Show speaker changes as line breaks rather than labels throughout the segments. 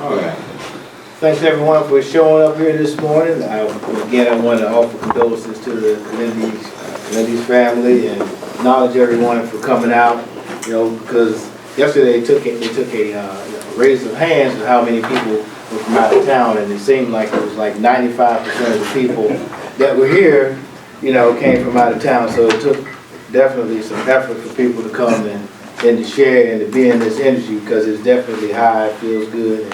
All right. Thanks everyone for showing up here this morning. Again, I want to offer condolences to the Lindy's family and acknowledge everyone for coming out. You know, because yesterday they took a raise of hands of how many people were from out of town, and it seemed like it was like 95% of the people that were here, you know, came from out of town. So it took definitely some effort for people to come and to share and to be in this energy, because it's definitely high, it feels good.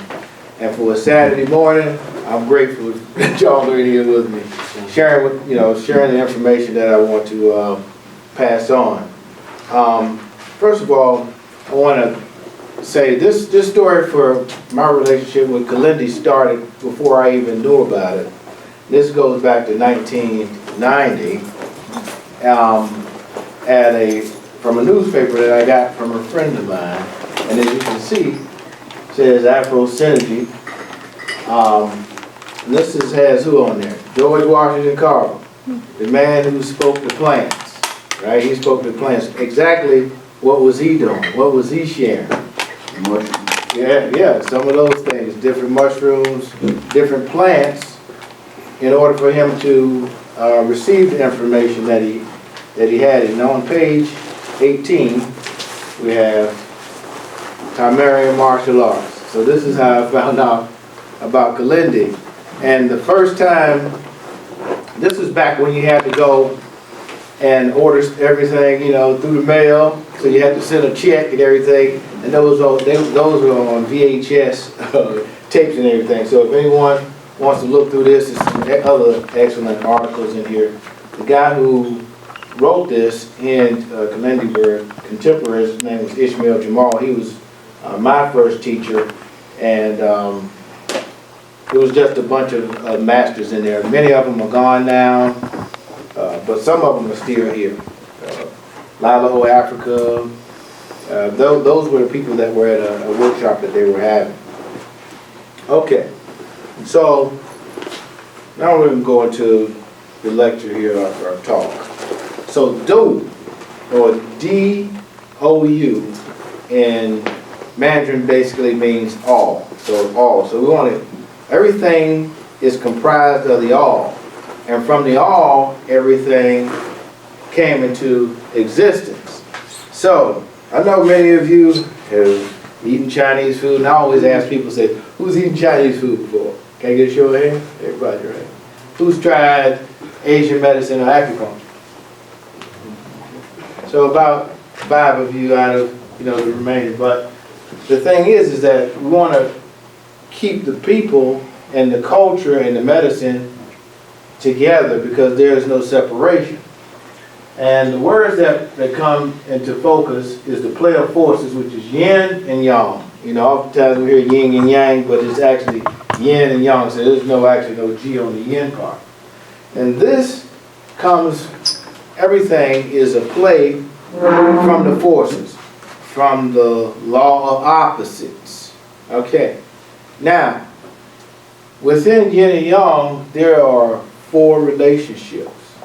And for a Saturday morning, I'm grateful that y'all are here with me, sharing the information that I want to pass on. First of all, I want to say this story for my relationship with Kalindi started before I even knew about it. This goes back to 1990 from a newspaper that I got from a friend of mine. And as you can see, it says Afro Synergy. And this has who on there? George Washington Carver, the man who spoke to plants, right? He spoke to plants. Exactly what was he doing? What was he sharing? Mushrooms. Yeah, some of those things, different mushrooms, different plants, in order for him to receive the information that he had. And on page 18, we have Tamarian martial arts. So this is how I found out about Kalindi. And the first time, this is back when you had to go and order everything, you know, through the mail. So you had to send a check and everything. And those were on VHS tapes and everything. So if anyone wants to look through this, there's some other excellent articles in here. The guy who wrote this in Kalindi were contemporaries. His name was Ishmael Jamal. He was my first teacher, and it was just a bunch of masters in there. Many of them are gone now, but some of them are still here. Lalo Africa, those were the people that were at a workshop that they were having. Okay, so now we're going to go into the lecture here, our talk. So DOU, or D-O-U, in Mandarin basically means all. So all. So we want to, everything is comprised of the all. And from the all, everything came into existence. So I know many of you have eaten Chinese food, and I always ask people, say, who's eaten Chinese food before? Can I get a show of hands? Everybody, right? Who's tried Asian medicine or acupuncture? So about 5 of you out of the remaining. But the thing is that we want to keep the people and the culture and the medicine together, because there is no separation. And the words that come into focus is the play of forces, which is yin and yang. You know, oftentimes we hear yin and yang, but it's actually yin and yang. So there's actually no G on the yin part. And this comes, everything is a play from the forces, from the law of opposites. Okay. Now, within yin and yang, there are 4 relationships.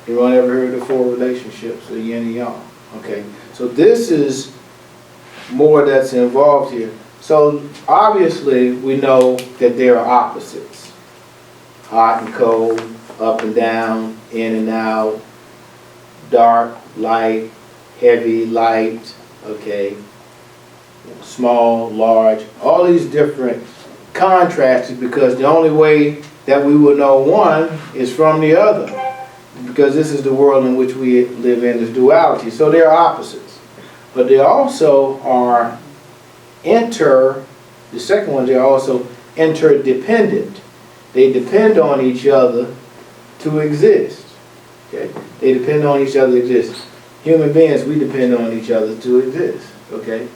Anyone ever heard of 4 relationships of yin and yang? Okay. So this is more that's involved here. So obviously we know that there are opposites. Hot and cold, up and down, in and out, dark, light, heavy, light, okay, small, large, all these different contrasts, because the only way that we will know one is from the other, because this is the world in which we live in, this duality. So they're opposites. But they also are the second one, they're also interdependent. They depend on each other to exist. Okay? They depend on each other to exist. Human beings, we depend on each other to exist. Okay?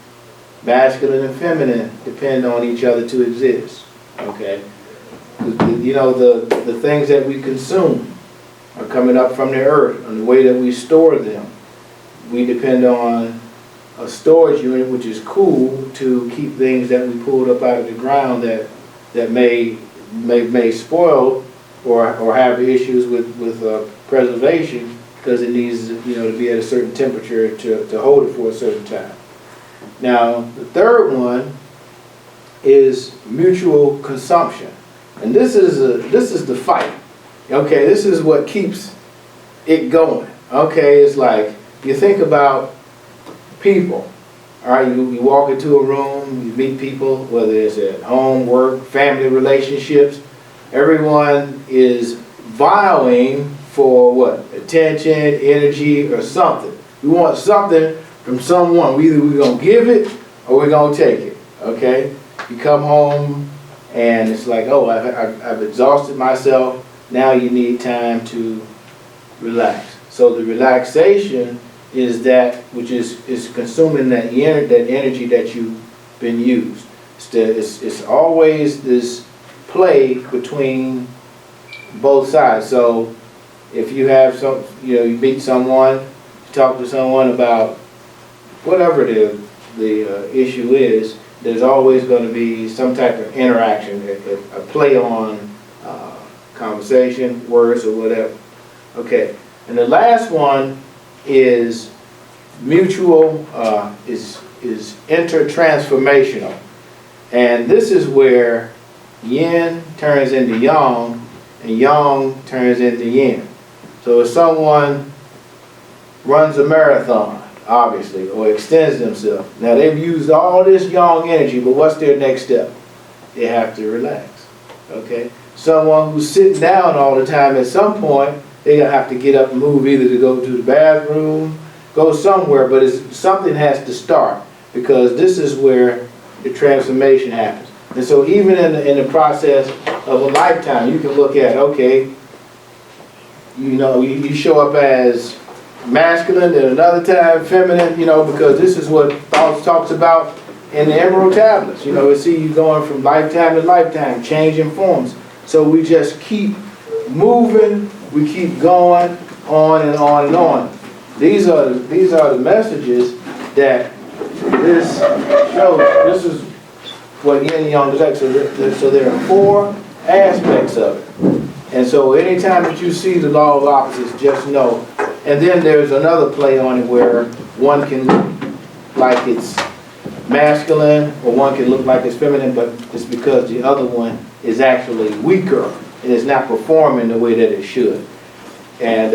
Masculine and feminine depend on each other to exist. Okay? You know, the things that we consume are coming up from the earth, and the way that we store them. We depend on a storage unit, which is cool, to keep things that we pulled up out of the ground that may spoil or have issues with preservation, because it needs to be at a certain temperature to hold it for a certain time. Now, the third one is mutual consumption. And this is the fight. Okay, this is what keeps it going. Okay, it's like you think about people. All right, you walk into a room, you meet people, whether it's at home, work, family relationships. Everyone is vying for what? Attention, energy, or something. We want something from someone. Either we're going to give it or we're going to take it. Okay? You come home and it's like, oh, I've exhausted myself. Now you need time to relax. So the relaxation is that which is consuming that energy that you've been used. It's always this play between both sides. So if you have you meet someone, talk to someone about whatever the issue is, there's always going to be some type of interaction, a play on conversation, words, or whatever. Okay, and the last one is mutual, is intertransformational. And this is where yin turns into yang, and yang turns into yin. So if someone runs a marathon, obviously, or extends themselves, now they've used all this yang energy, but what's their next step? They have to relax, okay? Someone who's sitting down all the time, at some point, they're going to have to get up and move, either to go to the bathroom, go somewhere, but something has to start, because this is where the transformation happens. And so even in the process of a lifetime, you can look at, okay, you show up as masculine, and another time feminine, because this is what Paul talks about in the Emerald Tablets. We see you going from lifetime to lifetime, changing forms. So we just keep moving, we keep going on and on and on. These are the messages that this shows. This is what yin and yang is like. So there are 4 aspects of it. And so anytime that you see the law of opposites, just know. And then there's another play on it where one can look like it's masculine or one can look like it's feminine, but it's because the other one is actually weaker and is not performing the way that it should. And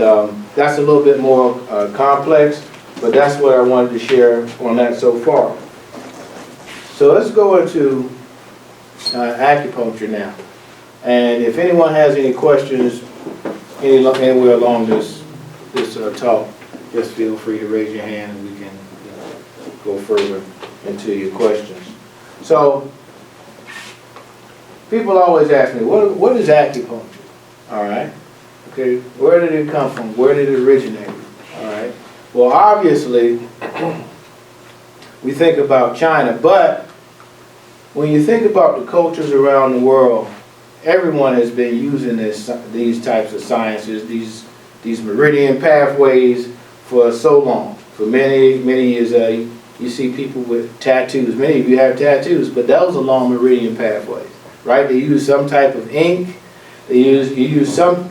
that's a little bit more complex, but that's what I wanted to share on that so far. So let's go into acupuncture now. And if anyone has any questions anywhere along this talk, just feel free to raise your hand and we can go further into your questions. So people always ask me, what is acupuncture? All right. Okay, where did it come from? Where did it originate? All right. Well, obviously, we think about China, but when you think about the cultures around the world, everyone has been using these types of sciences, these meridian pathways for so long. For many years, you see people with tattoos. Many of you have tattoos, but those are along meridian pathways, right? They use some type of ink. You use some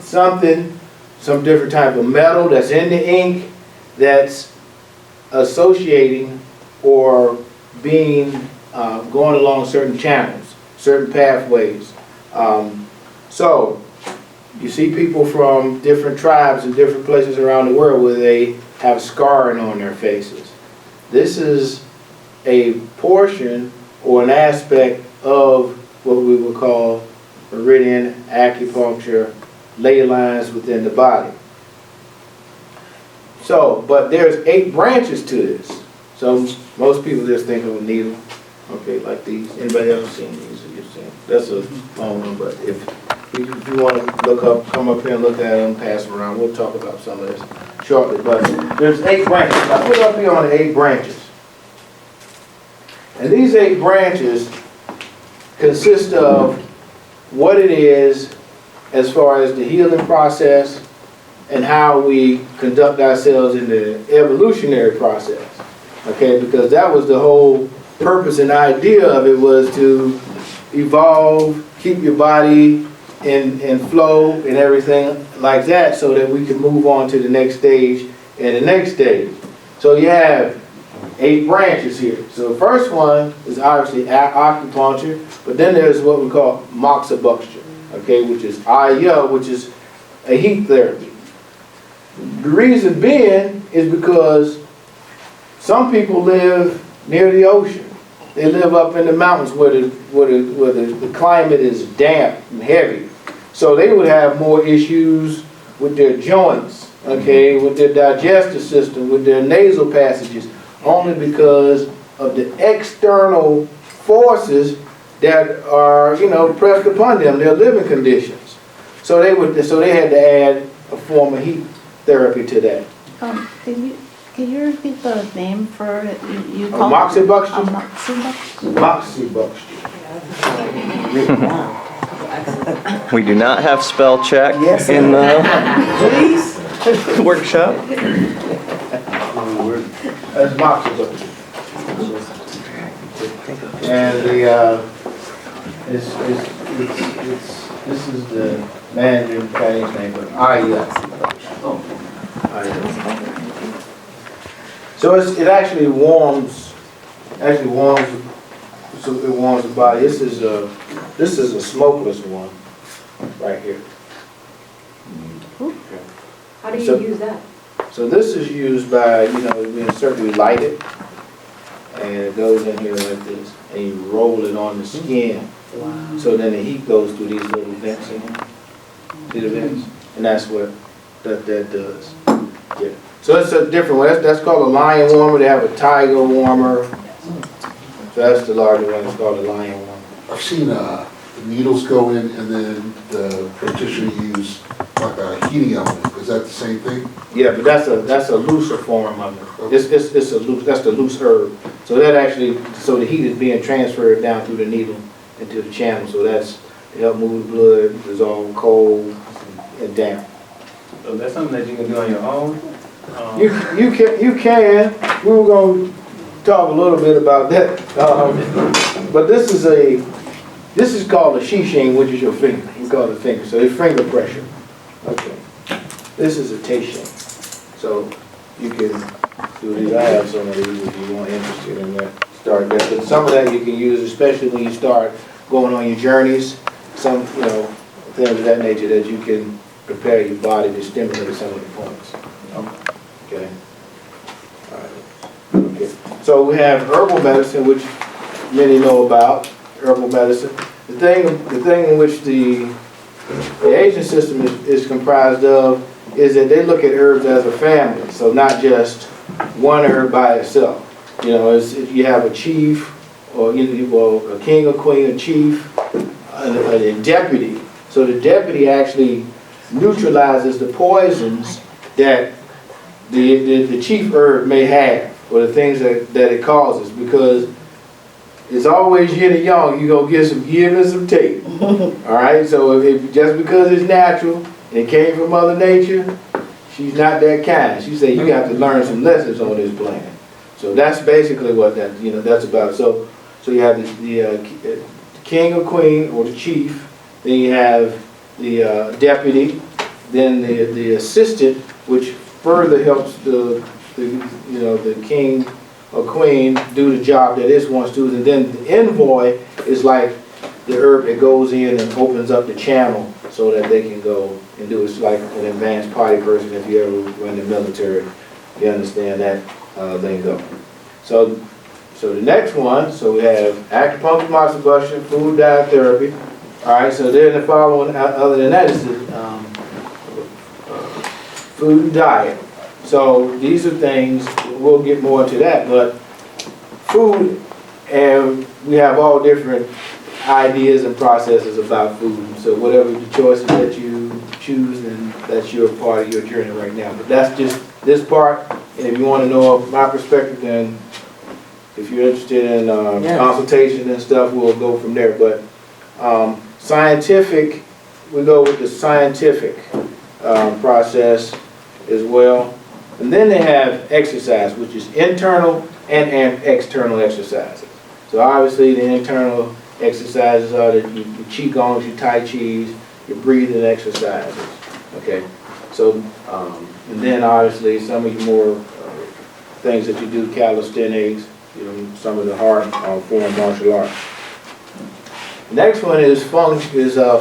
different type of metal that's in the ink that's associating or being going along certain channels, certain pathways. So you see people from different tribes and different places around the world where they have scarring on their faces. This is a portion or an aspect of what we would call meridian acupuncture, ley lines within the body. So, but there's 8 branches to this. So most people just think of a needle, okay, like these. Anybody else seen these? You've seen? That's a long one, but if you want to come up here and look at them, pass them around. We'll talk about some of this shortly. But there's 8 branches. I put up here on the 8 branches. And these 8 branches consist of what it is as far as the healing process and how we conduct ourselves in the evolutionary process. Okay, because that was the whole purpose and idea of it, was to evolve, keep your body in flow and everything like that, so that we can move on to the next stage and the next stage. So you have 8 branches here. So the first one is obviously acupuncture, but then there's what we call moxibustion, okay, which is IO, which is a heat therapy. The reason being is because some people live near the ocean. They live up in the mountains where the climate is damp and heavy. So they would have more issues with their joints, okay, with their digestive system, with their nasal passages, only because of the external forces that are, you know, pressed upon them, their living conditions. So they had to add a form of heat therapy to that.
Can you repeat the name for it? You call
moxibustion?
Moxibustion?
Moxibustion.
We do not have spell check
Yes,
in the
Please.
workshop.
That's moxibustion. And this is the Mandarin Chinese name, but so it actually warms the body. This is a smokeless one right here. Okay.
How do you use that?
So this is used by, you know, we certainly light it, and it goes in here like this, and you roll it on the skin. Wow. So then the heat goes through these little vents in here. See the vents? And that's what that does. Yeah. So it's a different one. That's called a lion warmer. They have a tiger warmer. So that's the larger one. It's called a lion warmer.
I've seen the needles go in and then the practitioner use like a heating element. Is that the same thing?
Yeah, but that's a looser form of it. It's a loose, that's the loose herb. So that actually, so the heat is being transferred down through the needle into the channel. So that's to help move the blood, dissolve cold and damp.
So that's something that you can do on your own?
You can. We were going to talk a little bit about that. But this is called a shishing, which is your finger. We call it a finger. So it's finger pressure. Okay. This is a teishin. So you can do these. I have some of these if you want interested in that. Start that. But some of that you can use, especially when you start going on your journeys. Some, you know, things of that nature that you can prepare your body to stimulate some of the points. Okay. All right. Okay. So we have herbal medicine, which many know about. Herbal medicine. The thing in which the Asian system is comprised of is that they look at herbs as a family. So not just one herb by itself. You know, if you have a chief, or a king or queen, a chief, a deputy. So the deputy actually neutralizes the poisons that the chief herb may have, or the things that it causes, because it's always yin and yang. You go get some give and some take. All right. So if just because it's natural and it came from Mother Nature, she's not that kind. She said you have to learn some lessons on this planet. So that's basically what that's about. So you have the king or queen or the chief. Then you have the deputy. Then the assistant, which further helps the king or queen do the job that it wants to. And then the envoy is like the herb that goes in and opens up the channel so that they can go and do it. It's like an advanced party person. If you ever were in the military, you understand that lingo. So the next one, so we have acupuncture, moxibustion, food, diet therapy. All right, so then the following, other than that, is the food and diet. So these are things, we'll get more into that, but food, and we have all different ideas and processes about food. So whatever the choices that you choose, then that's your part of your journey right now. But that's just this part, and if you want to know my perspective, then if you're interested in consultation and stuff, we'll go from there. But scientific, we go with the scientific process as well. And then they have exercise, which is internal and external exercises. So obviously the internal exercises are your Qigong, your Tai Chis, your breathing exercises. Okay, so and then obviously some of your more things that you do, calisthenics, you know, some of the hard form martial arts. The next one is feng shui. The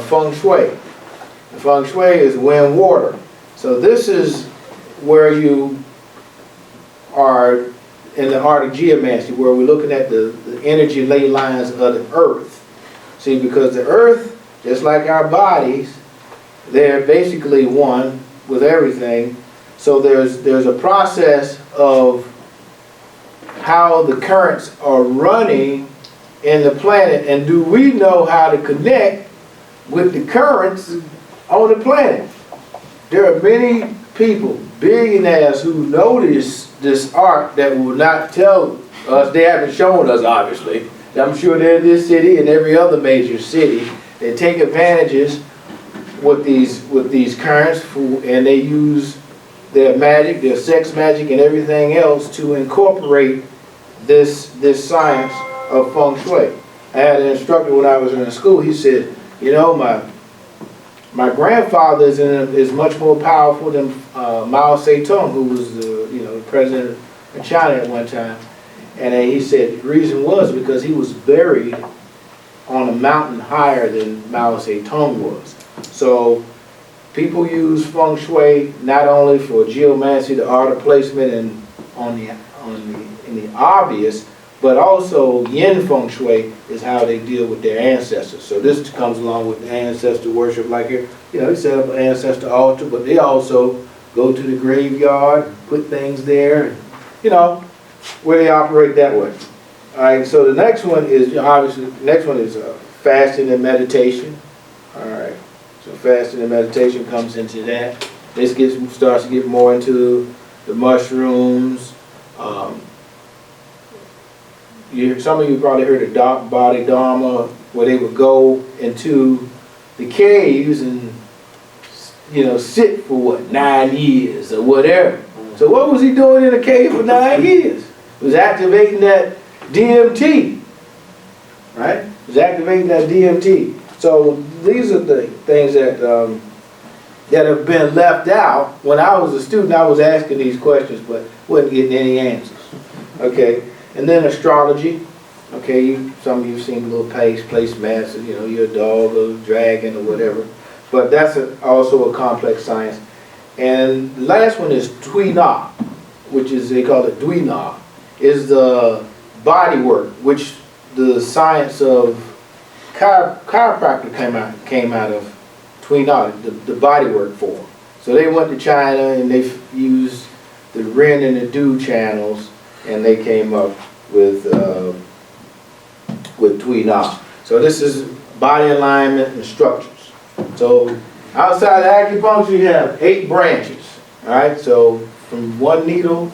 feng shui is wind water. So this is where you are in the art of geomancy, where we're looking at the energy ley lines of the earth. See, because the earth, just like our bodies, they're basically one with everything. So there's a process of how the currents are running in the planet, and do we know how to connect with the currents on the planet? There are many people, billionaires, who know this art that will not tell us. They haven't shown us, obviously. I'm sure they're in this city and every other major city. They take advantages with these currents, and they use their magic, their sex magic, and everything else to incorporate this science of feng shui. I had an instructor when I was in school. He said, you know, my grandfather is much more powerful than Mao Zedong, who was the president of China at one time. And he said the reason was because he was buried on a mountain higher than Mao Zedong was. So people use feng shui not only for geomancy, the art of placement, and in the obvious, but also yin feng shui is how they deal with their ancestors. So this comes along with the ancestor worship, like here, they set up an ancestor altar, but they also go to the graveyard, put things there, where they operate that way. All right, so the next one is, obviously, the next one is fasting and meditation. All right, so fasting and meditation comes into that. This starts to get more into the mushrooms. Some of you probably heard of dark body dharma, where they would go into the caves and sit for 9 years or whatever. So what was he doing in the cave for 9 years? He was activating that DMT, right? He was activating that DMT. So these are the things that have been left out. When I was a student, I was asking these questions, but wasn't getting any answers. Okay. And then astrology, okay, some of you have seen little placemats, you're a dog or a dragon or whatever, but that's also a complex science. And the last one is Tui Na, which is, they call it Dui Na, is the body work, which the science of chiropractor came out of Tui Na, the body work form. So they went to China and they used the Ren and the Du channels, and they came up with Tui Na. So this is body alignment and structures. So outside of acupuncture, you have 8 branches. All right, so from one needle,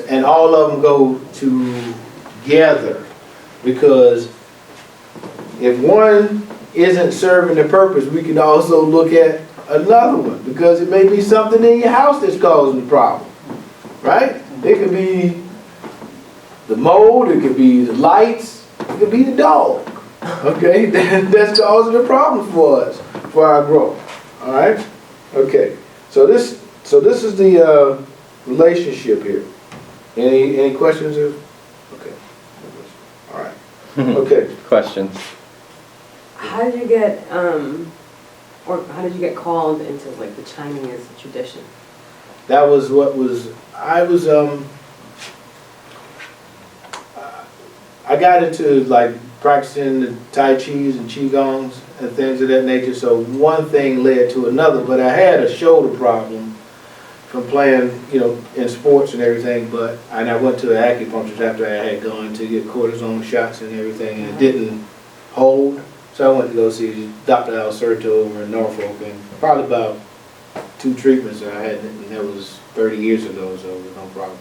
and all of them go together, because if one isn't serving the purpose, we can also look at another one, because it may be something in your house that's causing the problem, right? It could be the mold, it could be the lights, it could be the dog, okay? That's causing the problem for us, for our growth, all right? Okay, so this is the relationship here. Any questions? Okay, all right, okay.
Questions?
How did you get, or how did you get called into like the Chinese tradition?
That was I got into like practicing the Tai Chis and Qigongs and things of that nature, so one thing led to another, but I had a shoulder problem from playing, in sports and everything, and I went to the acupuncturist after I had gone to get cortisone shots and everything, and it didn't hold, so I went to go see Dr. Alcerto over in Norfolk, and probably about 2 treatments that I had, and that was 30 years ago, so it was no problem.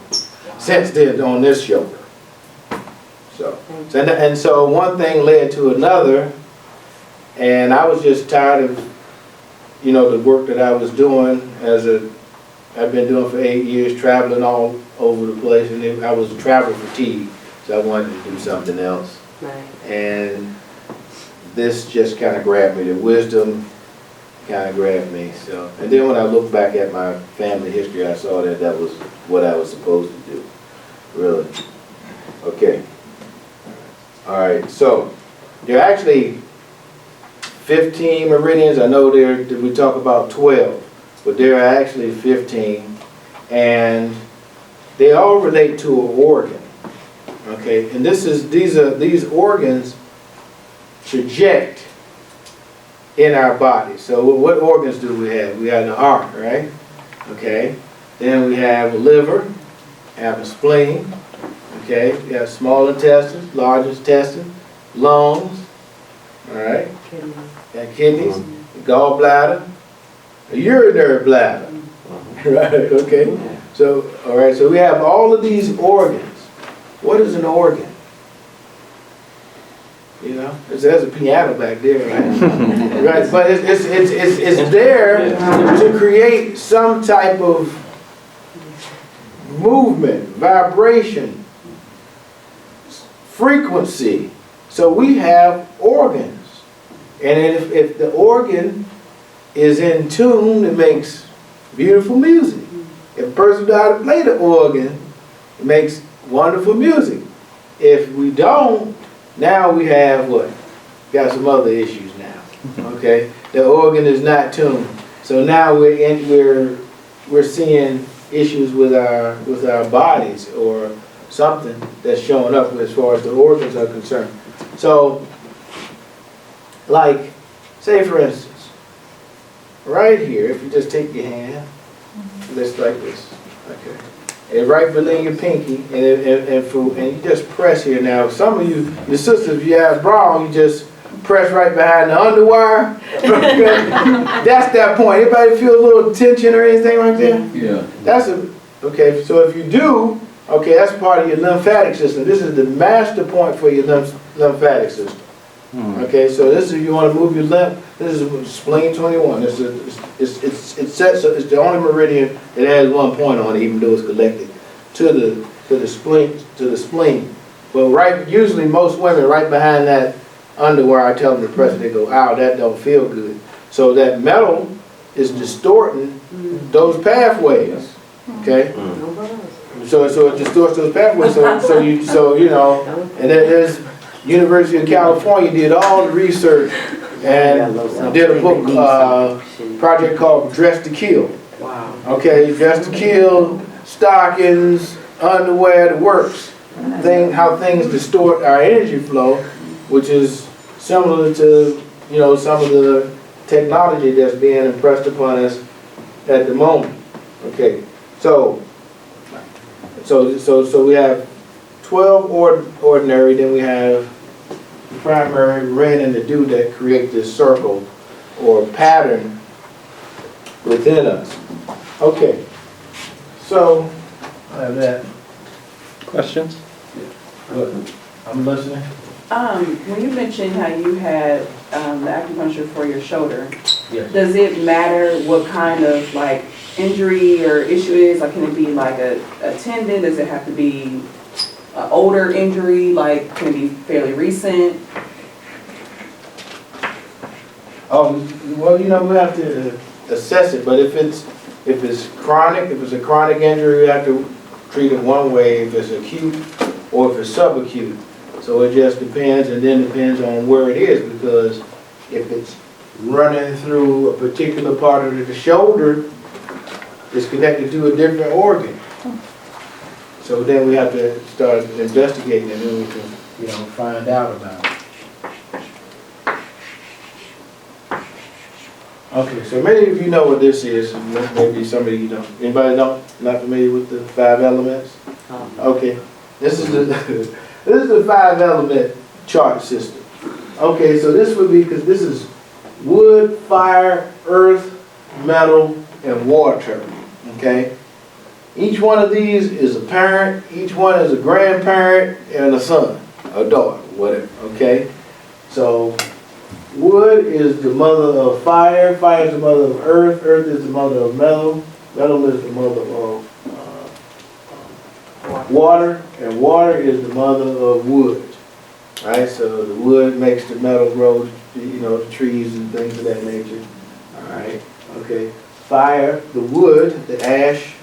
Since then, on this shoulder. So one thing led to another, and I was just tired of, the work that I was doing I've been doing for 8 years, traveling all over the place, and I was travel fatigued, so I wanted to do something else.
Right.
And this just kind of grabbed me. The wisdom kind of grabbed me. So, and then when I looked back at my family history, I saw that was what I was supposed to do. Really? Okay. All right, so there are actually 15 meridians. I know we talk about 12, but there are actually 15, and they all relate to an organ. Okay, and these organs project in our body. So what organs do we have? We have the heart, right? Okay. Then we have a liver, have a spleen. Okay. We have small intestine, large intestine, lungs. All right.
Kidneys.
And kidneys, gallbladder, a urinary bladder. Right. Okay. So all right. So we have all of these organs. What is an organ? You know, there's a piano back there, right? Right, but it's there to create some type of movement, vibration, frequency. So we have organs, and if the organ is in tune, it makes beautiful music. If a person knows how to play the organ, it makes wonderful music. If we don't, now we have what? Got some other issues now. Okay, the organ is not tuned, so now we're seeing issues with our bodies or something that's showing up as far as the organs are concerned. So, like, say for instance, right here, if you just take your hand, just like this, okay. And right below your pinky, and you just press here. Now, some of you, your sisters, if you have bra on, you just press right behind the underwire. That's that point. Anybody feel a little tension or anything right there?
Yeah.
Okay, so if you do, okay, that's part of your lymphatic system. This is the master point for your lymphatic system. Okay, so this is, you want to move your lymph. This is spleen 21. It's set, so it's the only meridian that has one point on it, even though it's connected to the spleen. But right, usually most women right behind that underwire, I tell them to press it. They go, "Ow, that don't feel good." So that metal is distorting those pathways. Okay, so it distorts those pathways. So you know, and there's University of California did all the research and did a book, project called Dress to Kill.
Wow.
Okay, Dress to Kill, stockings, underwear, the works. How things distort our energy flow, which is similar to, you know, some of the technology that's being impressed upon us at the moment. Okay, so we have 12 ordinary, then we have the primary, red, and the dew that create this circle or pattern within us. Okay, so I have that.
Questions?
Good. I'm listening.
When you mentioned how you had the acupuncture for your shoulder,
Yes.
does it matter what kind of like injury or issue it is? Like, can it be like a tendon? Does it have to be an older injury? Like, can it be fairly recent?
Oh, well, you know, we have to assess it, but if it's chronic, if it's a chronic injury, we have to treat it one way. If it's acute or if it's subacute. So it just depends, and then depends on where it is, because if it's running through a particular part of the shoulder, it's connected to a different organ. So then we have to start investigating, and then we can, you know, find out about it. Okay, so many of you know what this is, and maybe some of you don't. Anybody not familiar with the 5 elements? Okay, this is the 5 element chart system. Okay, so this would be, because this is wood, fire, earth, metal, and water. Okay, each one of these is a parent, each one is a grandparent, and a son, a daughter, whatever. Okay, so wood is the mother of fire, fire is the mother of earth, earth is the mother of metal, metal is the mother of water, and water is the mother of wood. Right, so the wood makes the metal grow, you know, the trees and things of that nature. All right, okay. Fire, the wood, the ash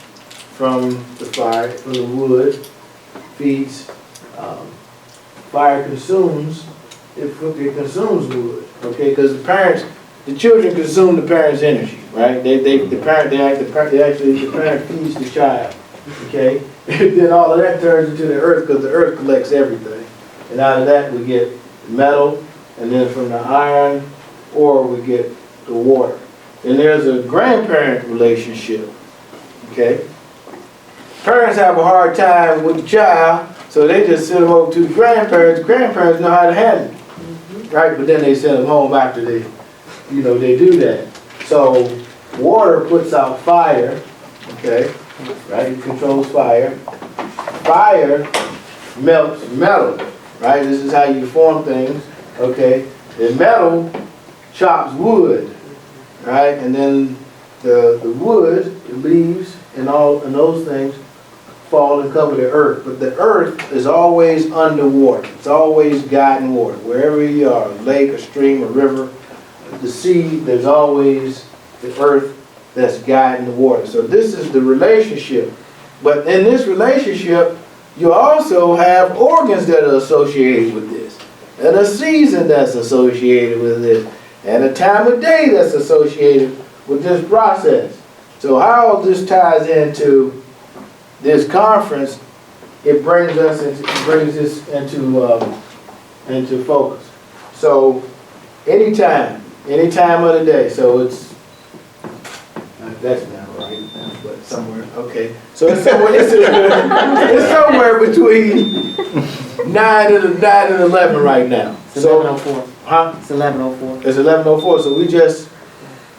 from the fire, from the wood, feeds, fire consumes, it consumes wood, okay? Because the children consume the parents' energy, right? The parent feeds the child, okay? Then all of that turns into the earth because the earth collects everything. And out of that we get metal, and then from the iron ore we get the water. And there's a grandparent relationship, okay? Parents have a hard time with the child, so they just send them over to the grandparents. Grandparents know how to handle it, right? But then they send them home after they do that. So water puts out fire, okay? Right, it controls fire. Fire melts metal, right? This is how you form things, okay? And metal chops wood, right? And then the wood, the leaves, and those things fall and cover the earth. But the earth is always underwater. It's always guiding water. Wherever you are, a lake, a stream, a river, the sea, there's always the earth that's guiding the water. So this is the relationship. But in this relationship, you also have organs that are associated with this, and a season that's associated with this, and a time of day that's associated with this process. So how this ties into this conference, it brings this into focus. So anytime of the day. So it's that's not right, but somewhere. Okay. So it's somewhere between 9 and 11 right now.
It's 11:04.
Huh?
It's 11:04.
It's 11:04. So we just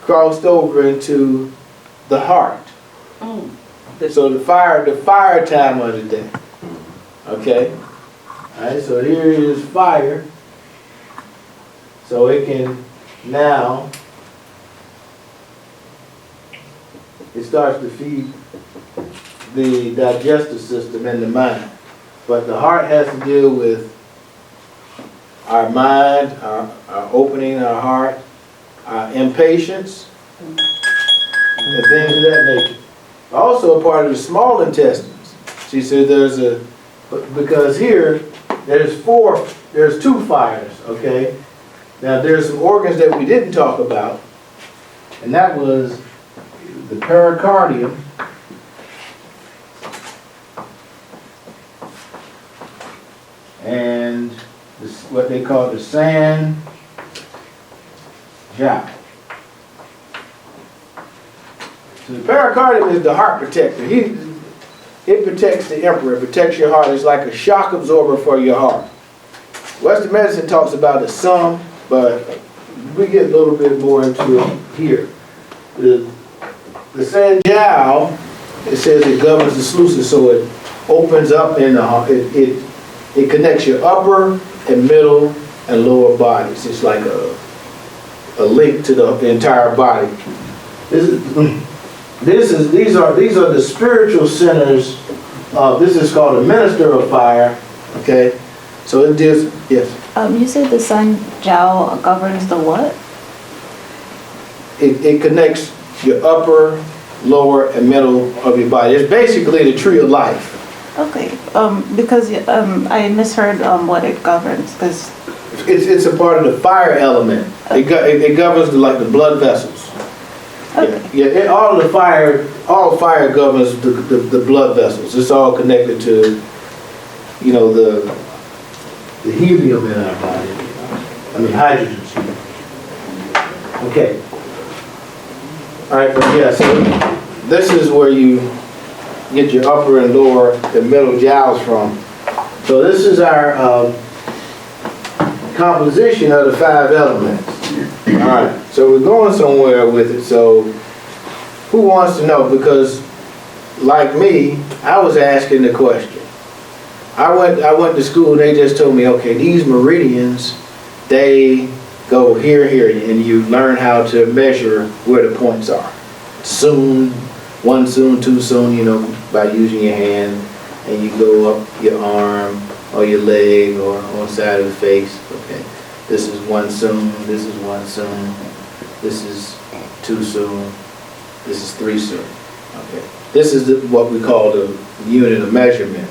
crossed over into the heart. So the fire time of the day. Okay? Alright, so here is fire. So it can now, it starts to feed the digestive system and the mind. But the heart has to deal with our mind, our opening our heart, our impatience, and things of that nature. Also a part of the small intestines. She said because here, there's 2 fires, okay? Now there's some organs that we didn't talk about, and that was the pericardium, and what they call the sand jiao. So the pericardium is the heart protector. It protects the emperor, it protects your heart. It's like a shock absorber for your heart. Western medicine talks about it some, but we get a little bit more into it here. The sand jiao, it says it governs the sluices, so it opens up in the heart. It connects your upper and middle and lower bodies. It's like a link to the entire body. These are the spiritual centers. This is called a minister of fire. Okay, so it deals. Yes.
You said the sun jiao governs the what?
It connects your upper, lower, and middle of your body. It's basically the tree of life.
Okay. Because I misheard what it governs. Because
It's a part of the fire element. It governs the blood vessels.
okay.
Yeah. All fire governs the blood vessels. It's all connected to, the helium in our body. I mean hydrogen. Okay. All right, but yeah. So this is where you get your upper and lower and middle jiaos from. So this is our composition of the 5 elements. All right, so we're going somewhere with it. So who wants to know? Because like me, I was asking the question. I went to school and they just told me, okay, these meridians, they go here, and you learn how to measure where the points are. Soon, 1 soon, 2 soon, by using your hand, and you go up your arm or your leg or on the side of the face. Okay, this is 1 soon, this is 1 soon, this is 2 soon, this is 3 soon. Okay, this is what we call the unit of measurement.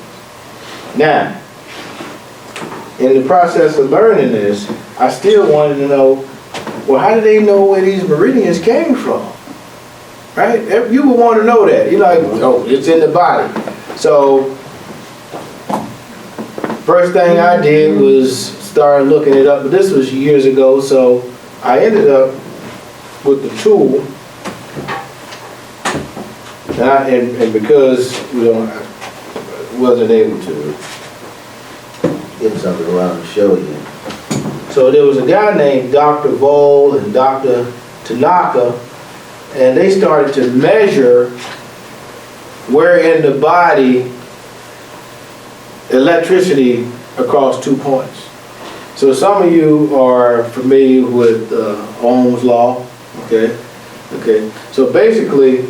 Now, in the process of learning this, I still wanted to know, well, how do they know where these meridians came from? Right? You would want to know that. You're like, oh, it's in the body. So, first thing I did was start looking it up, but this was years ago, so I ended up with the tool, and because I wasn't able to get something around to show you. So there was a guy named Dr. Vole and Dr. Tanaka, and they started to measure where in the body electricity across 2 points. So some of you are familiar with Ohm's law, okay? Okay. So basically,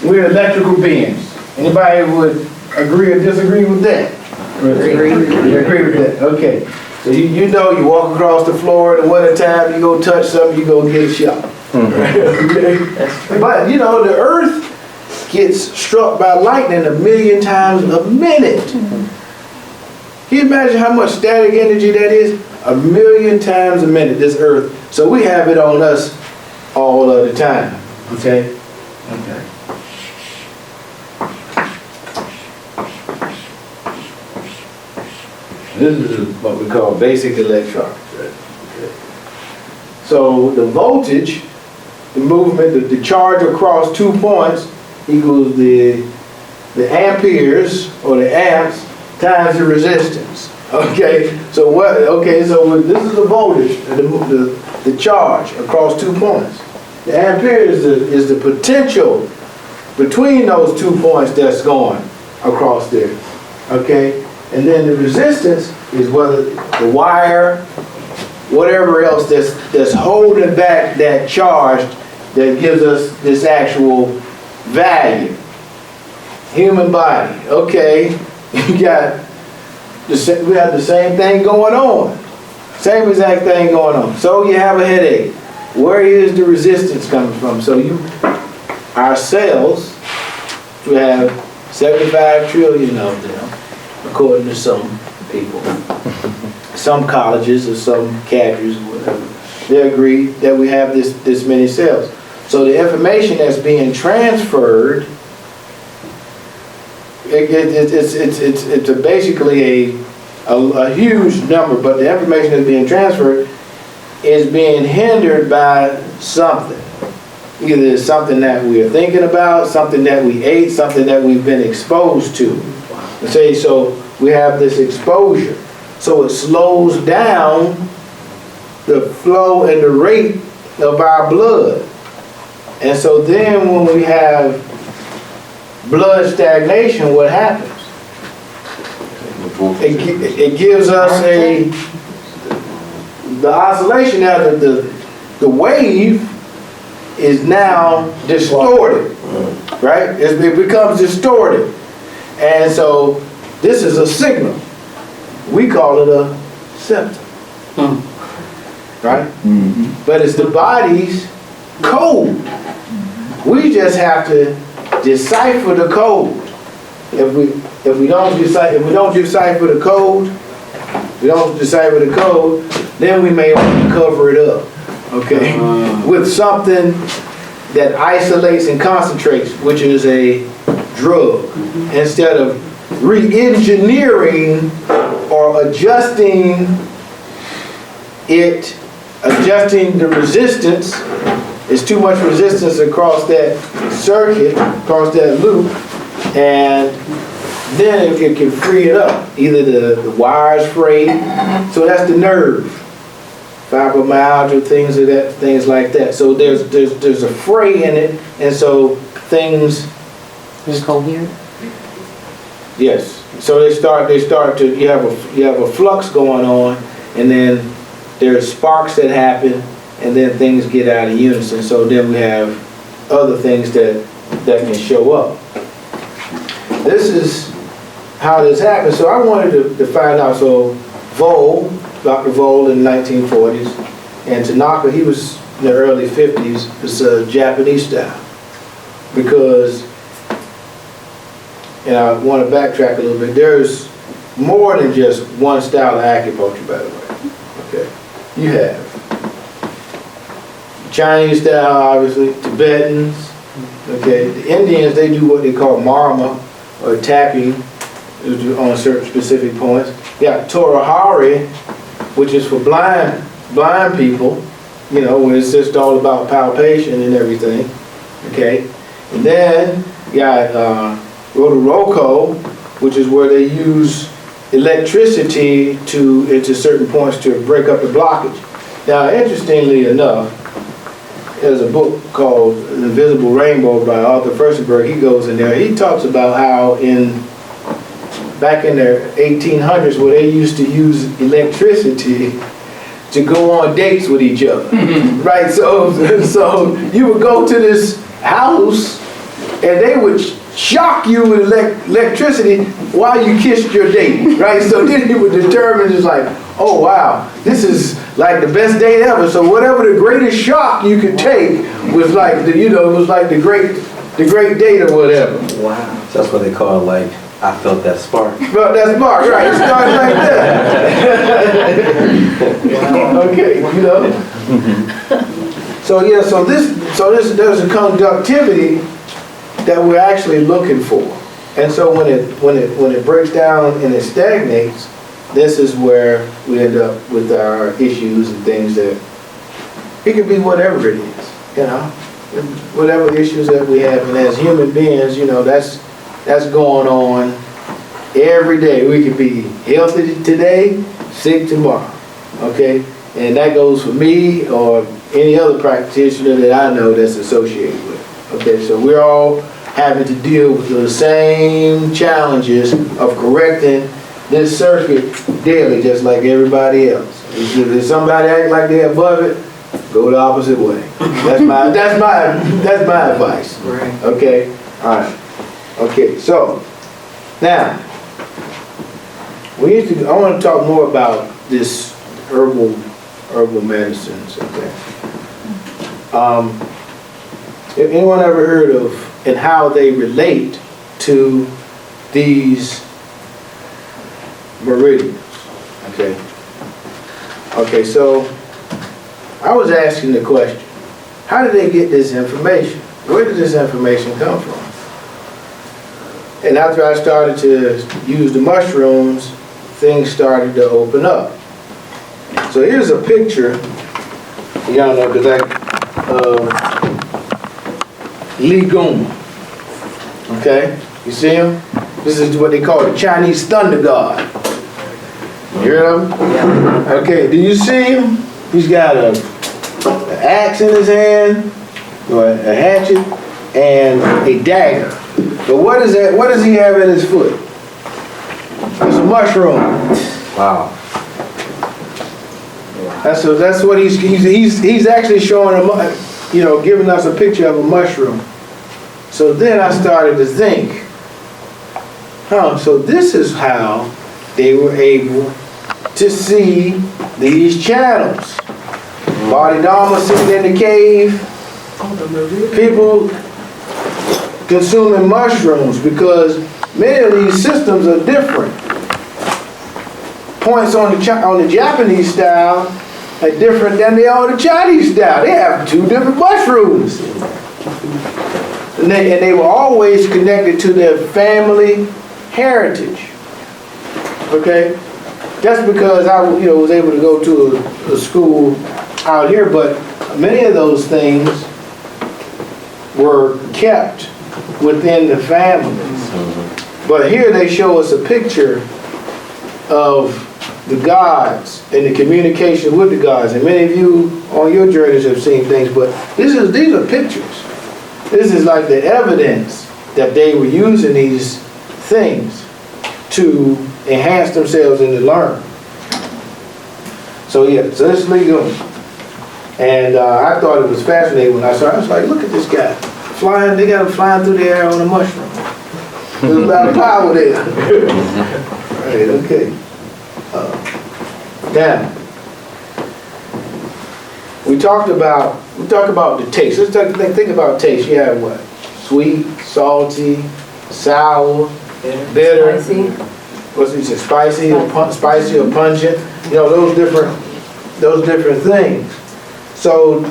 we're electrical beings. Anybody would agree or disagree with that?
Agree.
You agree with that? Okay. So you know you walk across the floor in the winter time, you go touch something, you go get a shot. Okay? But you know, the earth gets struck by lightning 1,000,000 times a minute. Can you imagine how much static energy that is? 1,000,000 times a minute, this earth. So we have it on us all of the time. Okay? Okay. This is what we call basic electronics. Right? Okay. So the voltage, the movement, the charge across 2 points equals the amperes or the amps times the resistance. Okay. So what? Okay. So this is the voltage, the charge across 2 points. The ampere is the potential between those 2 points that's going across there. Okay. And then the resistance is whether the wire, whatever else that's holding back that charge that gives us this actual value. Human body. Okay, we have the same thing going on. Same exact thing going on. So you have a headache. Where is the resistance coming from? So our cells, we have 75 trillion of them, according to some people. Some colleges or some cadres or whatever, they agree that we have this many cells. So the information that's being transferred, it's basically a huge number, but the information that's being transferred is being hindered by something. Either something that we are thinking about, something that we ate, something that we've been exposed to. So we have this exposure. So it slows down the flow and the rate of our blood. And so then when we have blood stagnation, what happens? It gives us the oscillation now, the wave is now distorted, right? It becomes distorted. And so this is a signal. We call it a symptom, right? Mm-hmm. But it's the body's code. We just have to decipher the code. If we don't decipher the code, then we may want to cover it up, okay, with something that isolates and concentrates, which is a drug, instead of re-engineering or adjusting the resistance. It's too much resistance across that circuit, across that loop, and then it can free it up. Either the wire's frayed, so that's the nerve, fibromyalgia, things like that. So there's a fray in it, and so things.
Is coherent?
Yes. So they start to you have a flux going on, and then there's sparks that happen, and then things get out of unison. So then we have other things that can show up. This is how this happens. So I wanted to find out. So Dr. Vole in the 1940s, and Tanaka, he was in the early 50s. It's a Japanese style, because and I want to backtrack a little bit, there's more than just one style of acupuncture, by the way. Okay, you have Chinese style, obviously, Tibetans. Okay, the Indians, they do what they call marma, or tapping, on certain specific points. You got Torahari, which is for blind people, you know, where it's just all about palpation and everything. Okay, and then you got Rotoroko, which is where they use electricity into certain points to break up the blockage. Now, interestingly enough, there's a book called The Invisible Rainbow by Arthur Furstenberg. He goes in there. He talks about how back in the 1800s, where they used to use electricity to go on dates with each other, right? So you would go to this house, and they would shock you with electricity while you kissed your date, right? So then you would determine, it's like, oh wow, this is like the best date ever. So whatever the greatest shock you could take was like the great date or whatever.
Wow. So that's what they call like, I felt that spark.
Well, that's Mark, right? It starts like that. Okay, you know. So yeah, so there's a conductivity that we're actually looking for, and so when it breaks down and it stagnates, this is where we end up with our issues and things that it could be whatever it is, you know, whatever issues that we have, and as human beings, you know, that's going on every day. We could be healthy today, sick tomorrow, okay? And that goes for me or any other practitioner that I know that's associated with, okay? So we're all having to deal with the same challenges of correcting this circuit daily, just like everybody else. If somebody act like they're above it, go the opposite way. That's my advice.
Right.
Okay? All right. Okay, so now I want to talk more about this herbal medicines. Okay. If anyone ever heard of and how they relate to these meridians? Okay. Okay, so I was asking the question, how did they get this information? Where did this information come from? And after I started to use the mushrooms, things started to open up. So here's a picture, y'all know, because Legume. Okay, you see him? This is what they call the Chinese thunder god. You hear him? Yeah. Okay, do you see him? He's got an axe in his hand, or a hatchet, and a dagger. But what is that? What does he have at his foot? It's a mushroom.
Wow.
That's what he's actually showing him, you know, giving us a picture of a mushroom. So then I started to think, so this is how they were able to see these channels. Bodhidharma sitting in the cave, people consuming mushrooms, because many of these systems are different. Points on the Japanese style are different than they are on the Chinese style. They have two different mushrooms. And they were always connected to their family heritage. Okay? That's because I was able to go to a school out here, but many of those things were kept within the families. But here they show us a picture of the gods and the communication with the gods. And many of you on your journeys have seen things, but these are pictures. This is like the evidence that they were using these things to enhance themselves and to learn. So yeah, so this is legal. And I thought it was fascinating when I saw it. I was like, look at this guy. Flying, they got him flying through the air on a mushroom. There's a lot of power there. Right, okay. Now, we talk about the taste. Let's think about taste. You have what? Sweet, salty, sour, bitter,
Spicy.
what's he say, spicy or pungent, you know, those different things. So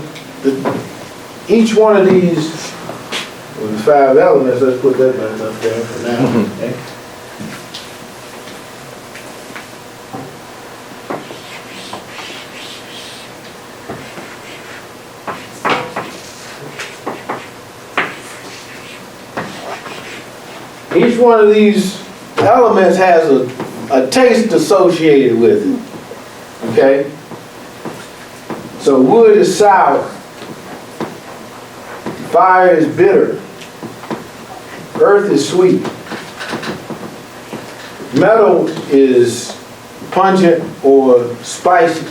each one of these, well, the 5 elements, let's put that back up there for now. Okay? Each one of these elements has a taste associated with it, okay? So wood is sour, fire is bitter, earth is sweet, metal is pungent or spicy,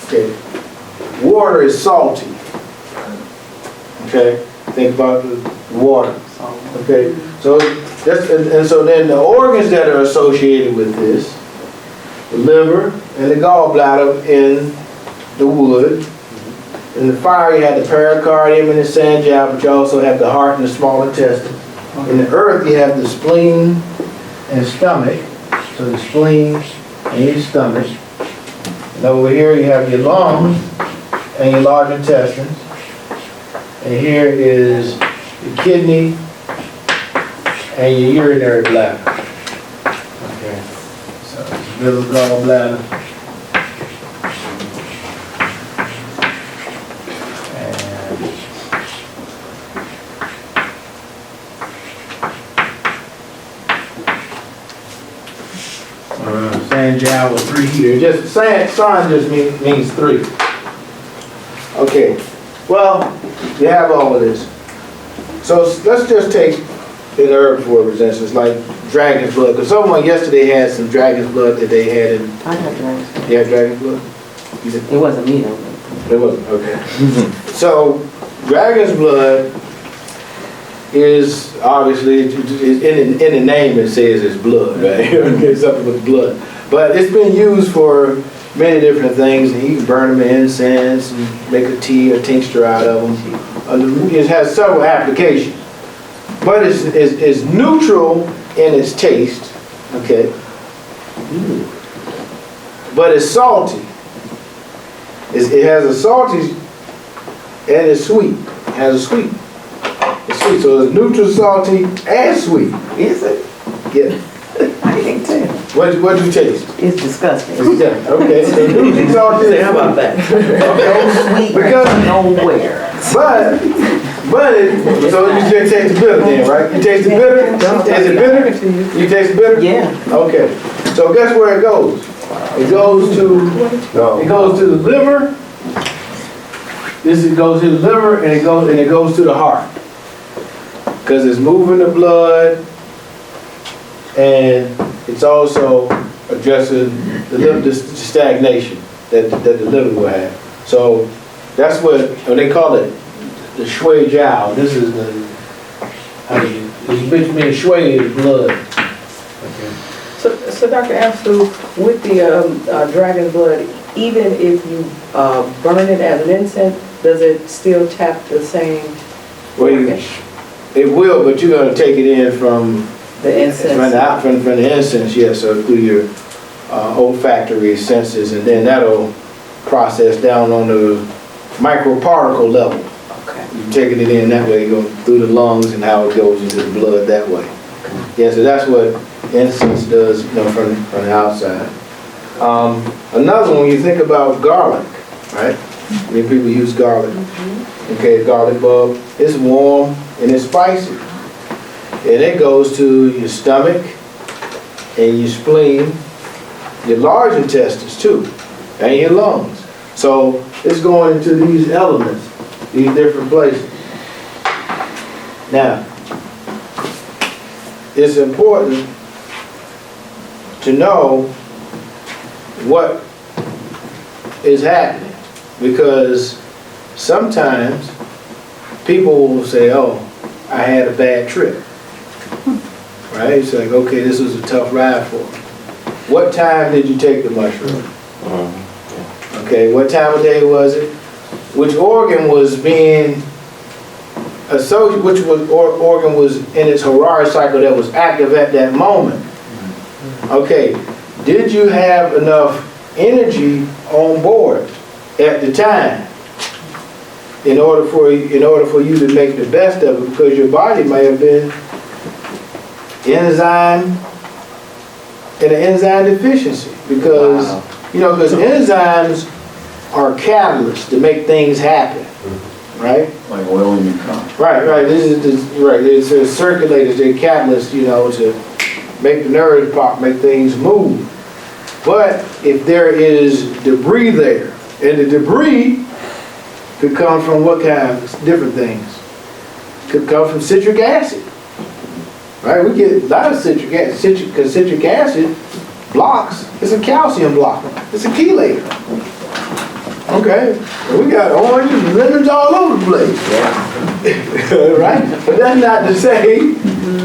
okay? Water is salty, okay? Think about the water. Okay, so and so then the organs that are associated with this, the liver and the gallbladder in the wood. In the fire you have the pericardium and the sanjiao, but you also have the heart and the small intestine. In the earth you have the spleen and stomach, so the spleen and your stomach. And over here you have your lungs and your large intestines. And here is your kidney and your urinary bladder. Okay, so liver, gallbladder, and sanjiao with 3 here. Just san just means 3. Okay, well, you have all of this. So let's just take an herb for instance, like dragon's blood. Because someone yesterday had some dragon's blood that they had in.
I had dragon's blood.
You had dragon's blood? You did?
It wasn't me though.
It wasn't, okay. So dragon's blood is obviously, in the name it says it's blood, right? Okay, something with blood. But it's been used for many different things. And you can burn them in incense and make a tea or tincture out of them. It has several applications. But it's neutral in its taste, okay? But it's salty. It has a salty and it's sweet. It has a sweet. It's sweet, so it's neutral, salty, and sweet.
Is it?
Yeah.
I can't tell.
What'd you taste?
It's disgusting.
Yeah, okay. So neutral, salty, and
How about
sweet.
that?
Okay.
Sweet
Because,
nowhere.
so you just taste the bitter then, right? You taste the bitter? Is it bitter? You taste the bitter?
Yeah.
Okay. So guess where it goes? It goes to the liver. Goes to the liver and it goes to the heart. Because it's moving the blood and it's also addressing the stagnation that the liver will have. So that's what they call it, the shui jiao. This is which means shui is blood. Okay.
So Dr. Amsu, with the dragon's blood, even if you burn it as an incense, does it still tap the same
Well, it will, but you're going to take it in from
the incense?
from the incense, yes, so through your olfactory senses, and then that'll process down on the microparticle level.
Okay.
You're taking it in that way, going through the lungs and how it goes into the blood that way. Yeah, so that's what incense does, from the outside. Another one, you think about garlic, right? Many people use garlic. Okay, garlic bulb. It's warm and it's spicy. And it goes to your stomach and your spleen, your large intestines too, and your lungs. So it's going into these elements, these different places. Now, it's important to know what is happening, because sometimes people will say, oh, I had a bad trip. Right? It's like, okay, this was a tough ride for me. What time did you take the mushroom? Okay, what time of day was it? Which organ was being which was organ was in its Harari cycle that was active at that moment. Okay, did you have enough energy on board at the time in order for you to make the best of it? Because your body may have been in an enzyme deficiency, because because enzymes are catalysts to make things happen, right?
Like oil in your car.
Right. It's circulators, they're catalysts, to make the nerves pop, make things move. But if there is debris there, and the debris could come from what kind of different things? Could come from citric acid. Right? We get a lot of citric acid, because citric acid blocks, it's a calcium blocker, it's a chelator. Okay, and we got oranges and lemons all over the place. Right? But that's not to say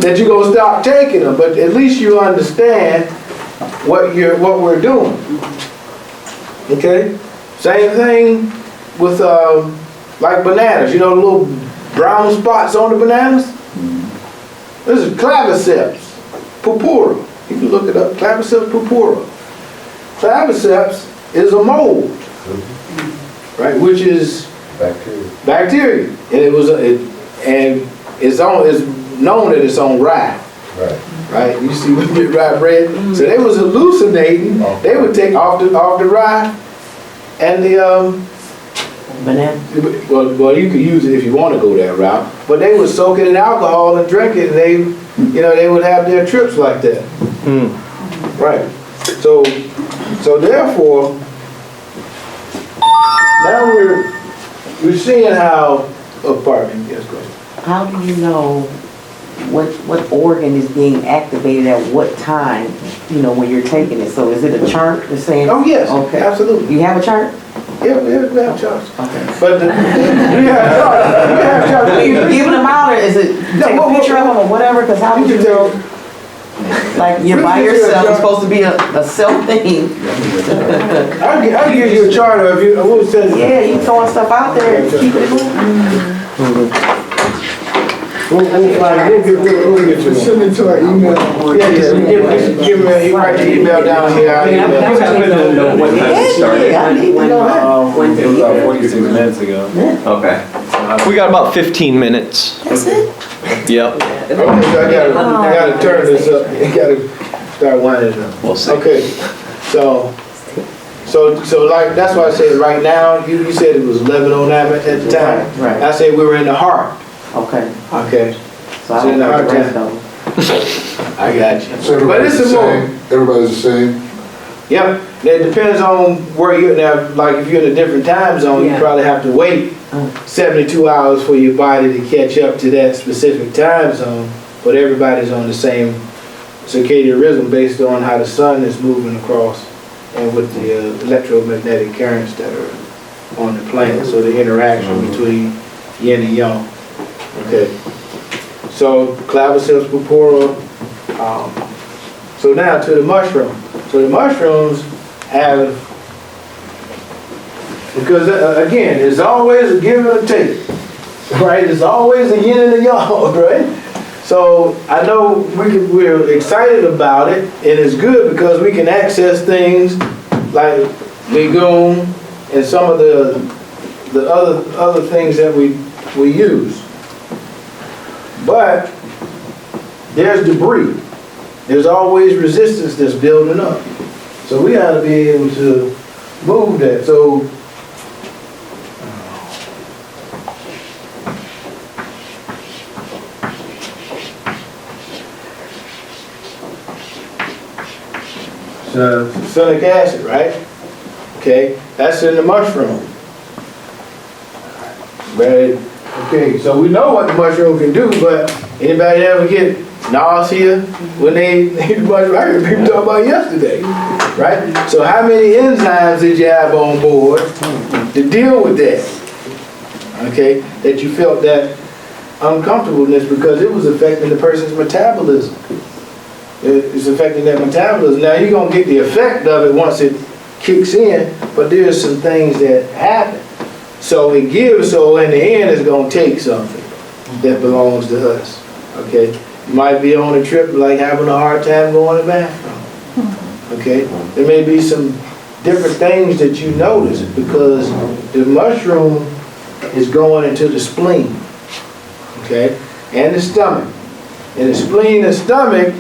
that you're going to stop taking them, but at least you understand what we're doing. Okay? Same thing with like bananas. The little brown spots on the bananas? This is claviceps purpura. You can look it up, claviceps purpura. Claviceps is a mold, right? Which is bacteria, and it's known that it's on rye. Right. You see when you get rye bread. So they was hallucinating. They would take off the rye and the
Banana.
Well, you could use it if you want to go that route, but they would soak it in alcohol and drink it, and they would have their trips like that. Right. So therefore, now we're seeing how. Oh, pardon me. Yes, go ahead.
How do you know what organ is being activated at what time, when you're taking it? So is it a chart that's saying?
Oh yes.
Okay.
Absolutely.
You have a chart?
Yeah, we have charts.
Okay.
But we have charts.
Are you giving them out, or is it take a picture of them or whatever? Because how would you know? Like you're by yourself, it's supposed to be a self thing.
I'll give you a chart of you. What was that?
Yeah, you throwing stuff out there and keep it moving.
We'll get you. Send it to our email. Give me you write the email down here.
I know what time it started.
Yeah, I need to know that.
It was about 46 minutes ago.
Okay.
We got about 15 minutes.
That's it?
Yep.
Okay, so I gotta turn this up. You gotta start winding it up.
We'll see.
Okay, so like, that's why I said right now, you said it was 11:09 at the time.
Right.
I said we were in the heart.
Okay.
Okay,
So I don't know the rest of them.
I got you.
So
But
everybody's
it's
the
a more.
same? Everybody's the same?
Yep, it depends on where you're now. Like if you're in a different time zone, you
Yeah.
probably have to wait 72 hours for your body to catch up to that specific time zone. But everybody's on the same circadian rhythm based on how the sun is moving across and with the electromagnetic currents that are on the planet. So the interaction between yin and yang. Okay. So claviceps purpura. So now to the mushroom. So the mushrooms have, because again, there's always a give and a take, right? There's always a yin and a yang, right? So I know we're excited about it, and it's good because we can access things like legume and some of the other things that we use. But there's debris. There's always resistance that's building up. So we ought to be able to move that. So salicylic acid, right? Okay, that's in the mushroom. Right. Okay, so we know what the mushroom can do, but anybody ever get nausea when they eat the mushroom? I heard people talk about yesterday, right? So how many enzymes did you have on board to deal with that? Okay, that you felt that uncomfortableness because it was affecting the person's metabolism. It's affecting their metabolism. Now you're gonna get the effect of it once it kicks in, but there's some things that happen. So it gives, so in the end it's gonna take something. that belongs to us, okay? You might be on a trip like having a hard time going to the bathroom, okay? There may be some different things that you notice because the mushroom is going into the spleen, okay? And the stomach. And the spleen and stomach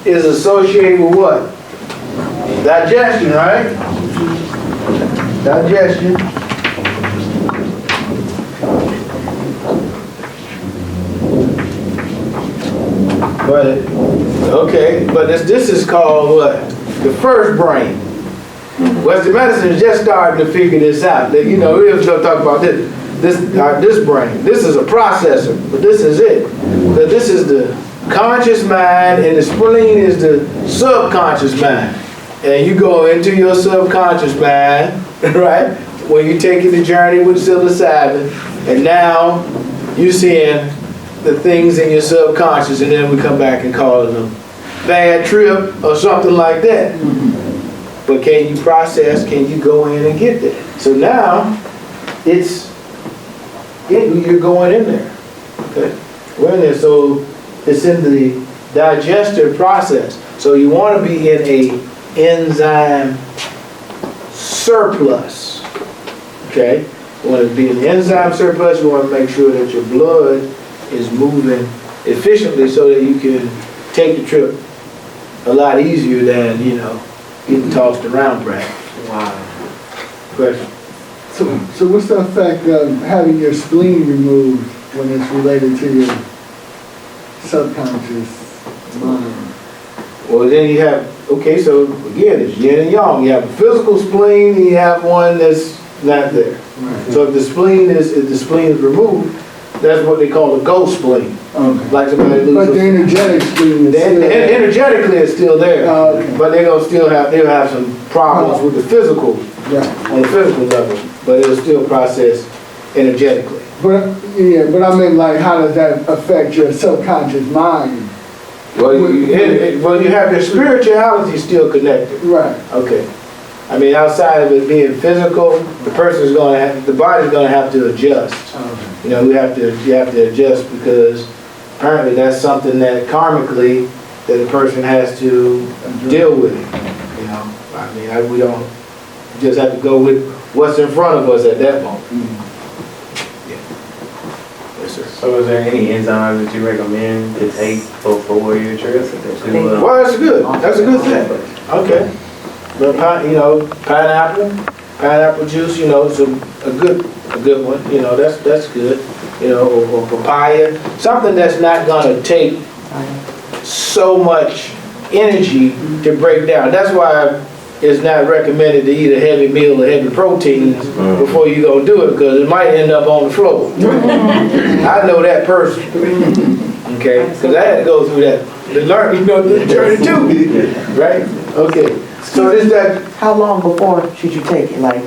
is associated with what? Digestion, right? Digestion. But, okay, but this is called what? The first brain. Western medicine is just starting to figure this out. You know, we're going to talk about this brain. This is a processor, but this is it. But this is the conscious mind, and the spleen is the subconscious mind. And you go into your subconscious mind, right? When you're taking the journey with psilocybin, and now you're seeing the things in your subconscious, and then we come back and call it a bad trip or something like that. But can you process, can you go in and get there? So now, you're going in there, okay? We're in there, so it's in the digestive process. So you want to be in a enzyme surplus, okay? You want to be in the enzyme surplus, you want to make sure that your blood is moving efficiently so that you can take the trip a lot easier than, you know, getting tossed around, Brad.
Wow.
Question?
So what's the effect of having your spleen removed when it's related to your subconscious mind?
Well, then you have, okay, so again, it's yin and yang. You have a physical spleen, and you have one that's not there.
Right.
So if the spleen is removed, that's what they call a ghost spleen.
Okay.
Like somebody loses.
But the energetic spleen is still there.
Energetically, it's still there.
Okay.
But they'll have some problems with the physical,
Right.
on the physical level, but it'll still process energetically.
But I mean, like, how does that affect your subconscious mind?
Well, you have your spirituality still connected.
Right.
Okay. I mean, outside of it being physical, the body's gonna have to adjust.
Okay.
You know, you have to adjust because apparently that's something that karmically that a person has to deal with. You know, I mean, we don't just have to go with what's in front of us at that moment. Yeah. Yes, sir.
So is there any enzymes that you recommend to take before your trip?
Well, that's good. That's a good thing. Okay. But pineapple juice, you know, is a good one. You know, that's good. You know, or papaya, something that's not gonna take so much energy to break down. That's why it's not recommended to eat a heavy meal or heavy proteins before you go do it, because it might end up on the floor. I know that person. Okay, because I had to go through that, the journey too, right? Okay, so is that
How long before should you take it? Like,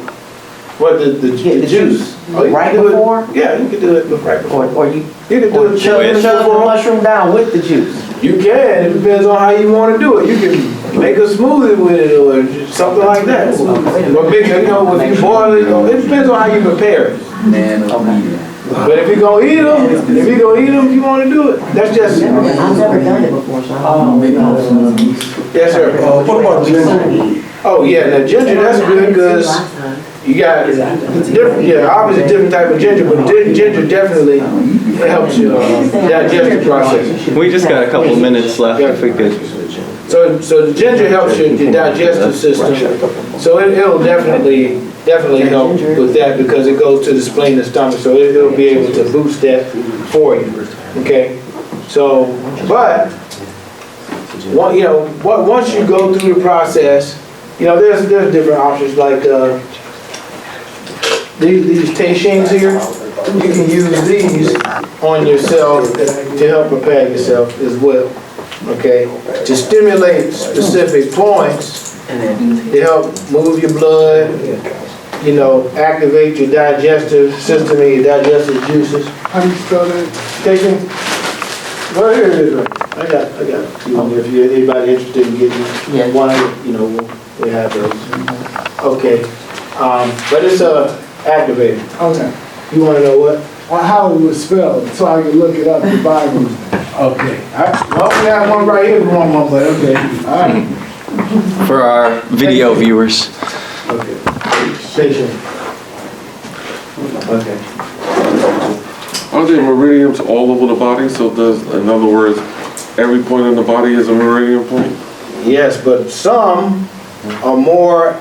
what the juice? Oh, you
right
can do it-
before?
Yeah, you can do it right before.
or you
You can do
or
it
chug
10 minutes
the
before.
mushroom down with the juice?
You can. It depends on how you want to do it. You can make a smoothie with it or something like that. Or make, you know, if you boil it, it depends on how you prepare it. But if you're gonna eat them, you want to do it. That's just.
I've never done it before, so I don't know.
Yes, sir.
What about ginger?
Oh yeah, now ginger, that's good because you got different, obviously different type of ginger, but ginger definitely helps your digestive process.
We just got a couple of minutes left if we could.
So the ginger helps your digestive system. So it'll definitely help with that because it goes to the spleen and stomach. So it'll be able to boost that for you. Okay. So, but once you go through the process, you know, there's different options like these teishings here. You can use these on yourself to help prepare yourself as well. Okay, to stimulate specific points to help move your blood, you know, activate your digestive system and your digestive juices.
How do you spell that?
Teishing. Well, here it is. Right. I got it. If you're anybody interested in getting one, you know, we have those. Okay, but it's activated.
Okay.
You want to know what?
how it was spelled, so I could look it up, the Bible.
Okay. Well, we have one right here, one more, but okay. All right.
For our video viewers.
Okay. Station. Okay.
Are there meridians all over the body? So does, in other words, every point in the body is a meridian point?
Yes, but some are more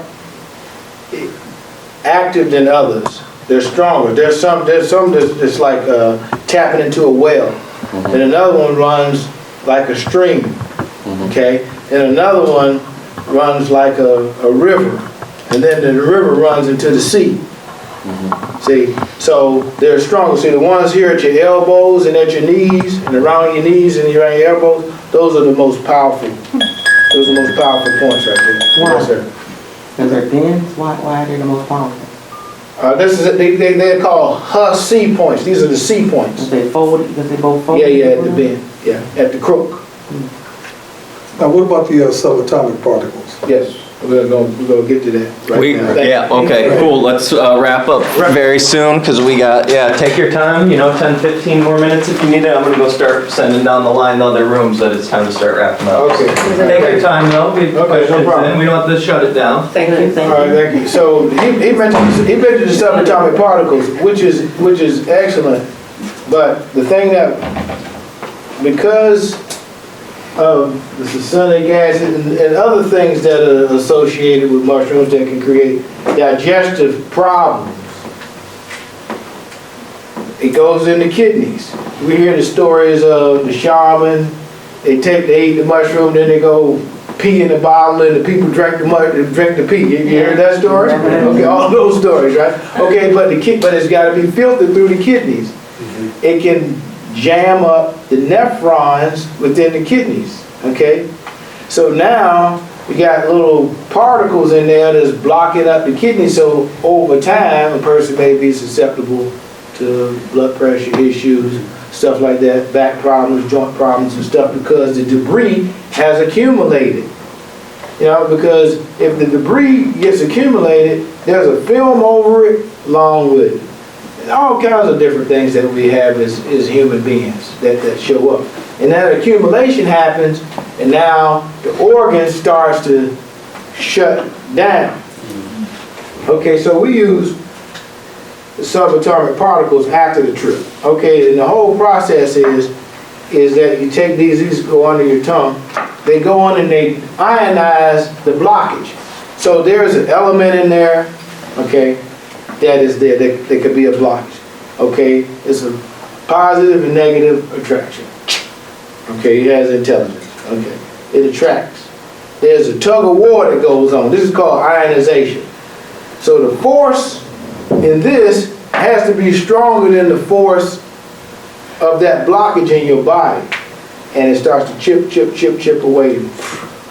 active than others. They're stronger. There's some that's like tapping into a well. And another one runs like a stream. Okay? And another one runs like a river. And then the river runs into the sea. See, so they're stronger. See, the ones here at your elbows and at your knees and around your knees and around your elbows, those are the most powerful. Those are the most powerful points right there.
Why?
Yes, sir.
Because they're dense, why are they the most powerful?
This is they're called C points. These are the C points.
Because they fold, because they both fold?
Yeah, at the bend. Yeah, at the crook.
Now, what about the subatomic particles?
Yes, we're gonna get to that right now.
Yeah, okay, cool. Let's wrap up very soon because we got, take your time, 10, 15 more minutes if you need it. I'm gonna go start sending down the line to other rooms that it's time to start wrapping up.
Okay.
Take your time though.
Okay, no problem.
We don't have to shut it down.
Thank you, thank
All right,
you.
thank you. So he mentioned the subatomic particles, which is excellent. But the thing that, because of the succinic acid and other things that are associated with mushrooms that can create digestive problems, it goes in the kidneys. We hear the stories of the shaman. They eat the mushroom, then they go pee in the bottle, and the people drink the pee. You heard that story? Okay, all those stories, right? Okay, but it's got to be filtered through the kidneys. It can jam up the nephrons within the kidneys. Okay, so now we got little particles in there that's blocking up the kidney. So over time, a person may be susceptible to blood pressure issues, stuff like that, back problems, joint problems and stuff, because the debris has accumulated. Because if the debris gets accumulated, there's a film over it along with it. And all kinds of different things that we have as human beings that show up. And that accumulation happens, and now the organ starts to shut down. Okay, so we use subatomic particles after the trip. Okay, and the whole process is that you take these go under your tongue, they go on and they ionize the blockage. So there's an element in there, okay, that is there, that could be a blockage. Okay, it's a positive and negative attraction. Okay, it has intelligence. Okay, it attracts. There's a tug of war that goes on. This is called ionization. So the force in this has to be stronger than the force of that blockage in your body. And it starts to chip away,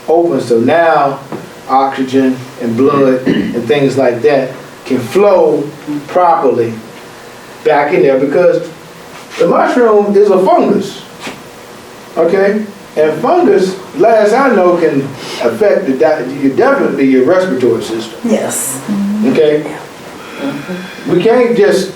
open. So now oxygen and blood and things like that can flow properly back in there, because the mushroom is a fungus. Okay? And fungus, last I know, can affect definitely your respiratory system.
Yes.
Okay? We can't just,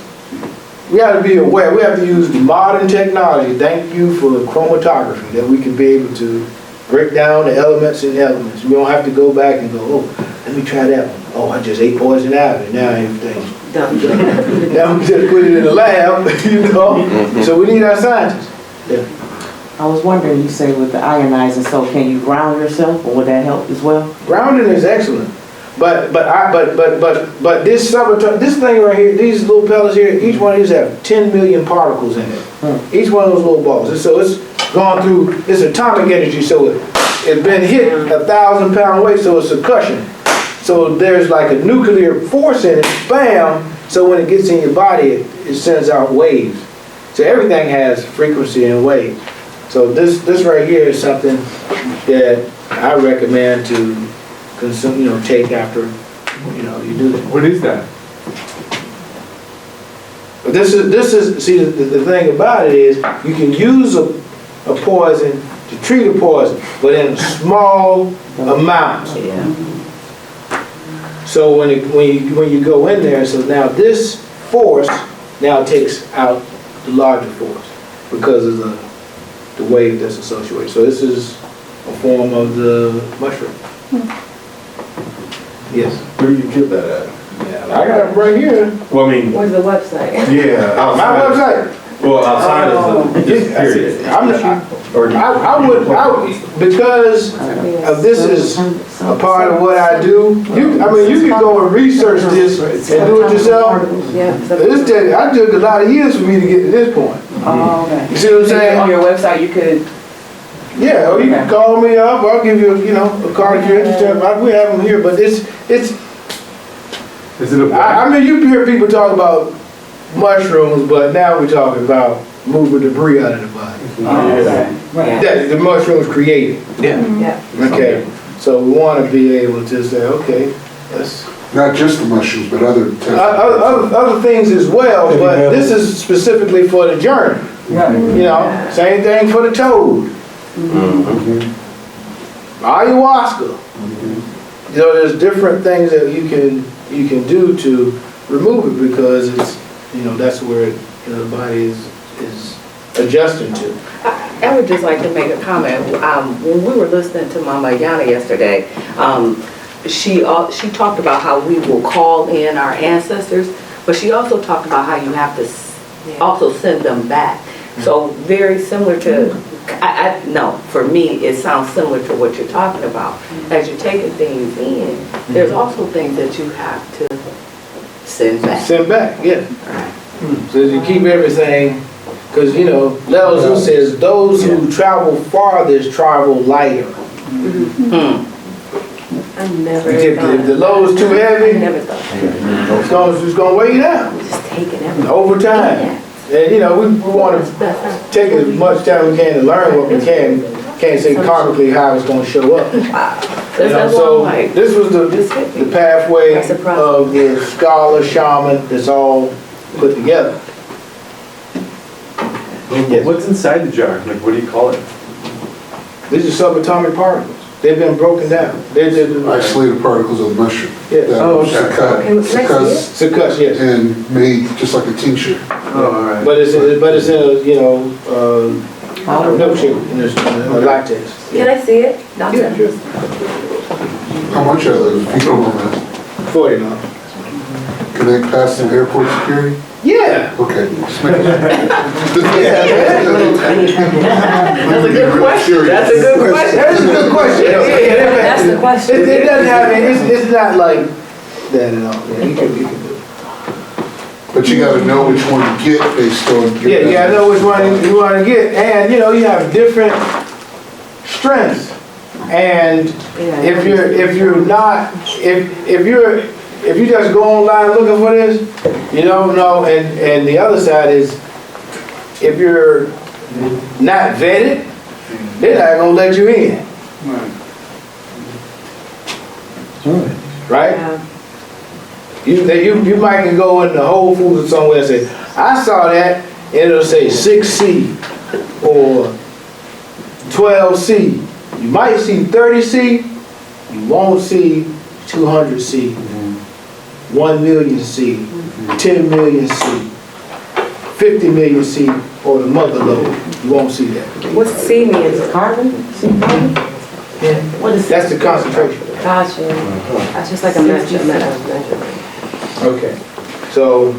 we have to be aware. We have to use modern technology. Thank you for chromatography, that we can be able to break down the elements in elements. We don't have to go back and go, oh, let me try that one. Oh, I just ate poison ivy. Now everything's done. Now we just put it in the lab, So we need our scientists. Yeah.
I was wondering, you say with the ionizing, so can you ground yourself, or would that help as well?
Grounding is excellent. But this thing right here, these little pellets here, each one of these have 10 million particles in it. Each one of those little balls. And so it's gone through, it's atomic energy, so it's been hit 1,000-pound weight, so it's a cushion. So there's like a nuclear force in it, bam, so when it gets in your body, it sends out waves. So everything has frequency and waves. So this right here is something that I recommend to consume, take after, you do that.
What is that?
But this is see, the thing about it is you can use a poison to treat a poison, but in small amounts.
Yeah.
So when you go in there, so now this force now takes out the larger force because of the wave that's associated. So this is a form of the mushroom. Yes.
Where do you get that at?
Yeah, I got it right here.
Well, I mean,
Where's the website?
yeah,
My
outside.
website.
Well, outside of the, just period.
I would, because this is a part of what I do. You can go and research this and do it yourself. I took a lot of years for me to get to this point.
Oh, okay.
You see what I'm saying?
On your website, you could.
Yeah, or you can call me up. I'll give you, a card if you're interested. We have them here, but it's.
Is it a?
I mean, you hear people talk about mushrooms, but now we're talking about moving debris out of the body. That the mushrooms created.
Yeah.
Okay, so we want to be able to say, okay, let's.
Not just the mushrooms, but other
Other things as well, but this is specifically for the journey. Same thing for the toad. Ayahuasca. There's different things that you can do to remove it because it's that's where the body is adjusting to.
I would just like to make a comment. When we were listening to Mama Yana yesterday, she talked about how we will call in our ancestors, but she also talked about how you have to also send them back. So very similar to, no, for me, it sounds similar to what you're talking about. As you're taking things in, there's also things that you have to send back.
Send back, yeah. So you keep everything, because Lao Tzu says those who travel farthest travel lighter.
I never
If the load is too heavy,
I never thought.
it's going to weigh you down.
Just taking everything.
Over time. And we want to take as much time we can to learn what we can. Can't say karmically how it's going to show up. So this was the pathway of the scholar, shaman that's all put together.
What's inside the jar? Like, what do you call it?
These are subatomic particles. They've been broken down.
isolated particles of the mushroom.
Yes.
Succut,
yes.
And made just like a tincture.
Oh, all right.
But it's in a milkshake, in a latex.
Can I see it? Doctor?
Yeah, sure.
How much are those, if you don't know that?
$40.
Can they pass through airport security?
Yeah.
Okay.
That's a good question. That's a good question.
That is a good question.
That's the question.
It doesn't have any, it's not like that at all. Yeah, you can do it.
But you gotta know which one to get based on your.
Yeah, you gotta know which one you want to get, and you have different strengths. And if you just go online looking for this, you don't know. And the other side is, if you're not vetted, they're not gonna let you in. Right?
Yeah.
You might can go in the Whole Foods or somewhere and say, I saw that, and it'll say 6C or 12C. You might see 30C, you won't see 200C, 1 million C, 10 million C, 50 million C, or the mother load. You won't see that.
What's C mean? Is it carbon?
Yeah.
What is
That's the concentration.
Gotcha. That's just like a measurement.
Okay. So,